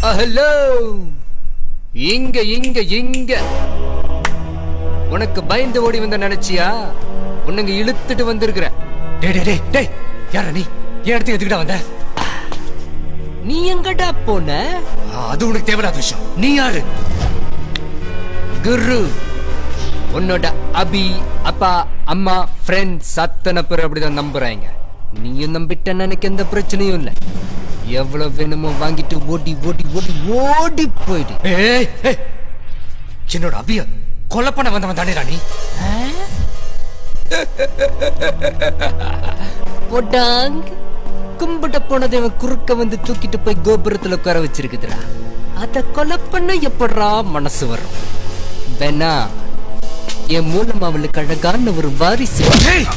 Hello, இங்க இங்க இங்க உனக்கு பயந்து ஓடி வந்த நினைச்சியா? உன்னுங்க இழுத்துட்டு வந்திருக்கிற. டேய் டேய் டேய் டேய், யாரா நீ? என் இடத்துக்கு எதுக்குடா வந்த? நீ எங்கடா போன? அது உனக்கு தேவையில்லாத விஷயம். நீ யாரு? குரு. உன்னோட அபி, அப்பா, அம்மா, ஃப்ரெண்ட்ஸ் அத்தனை பேர் அப்படிதான் நம்புறாங்க. நீயும் நம்பிட்டேன்னு எனக்கு எந்த பிரச்சனையும் இல்லை. எவ்வளவு வேணுமோ வாங்கிட்டு ஓடி ஓடி ஓடி ஓடி போயிடு. ஏய் ஏய், என்னோட அபிய கொலை பண்ண வந்தவன் தானேடா நீ? போடாங். கும்பிட்ட போனதை அவன் குறுக்க வந்து தூக்கிட்டு போய் கோபுரத்துல உட்கார வச்சிருக்குதுடா. அத கொலை பண்ண எப்படா மனசு வரும்? வேணா என் மூலம் அவளுக்கு அழகான ஒரு வாரிசு. ஏய்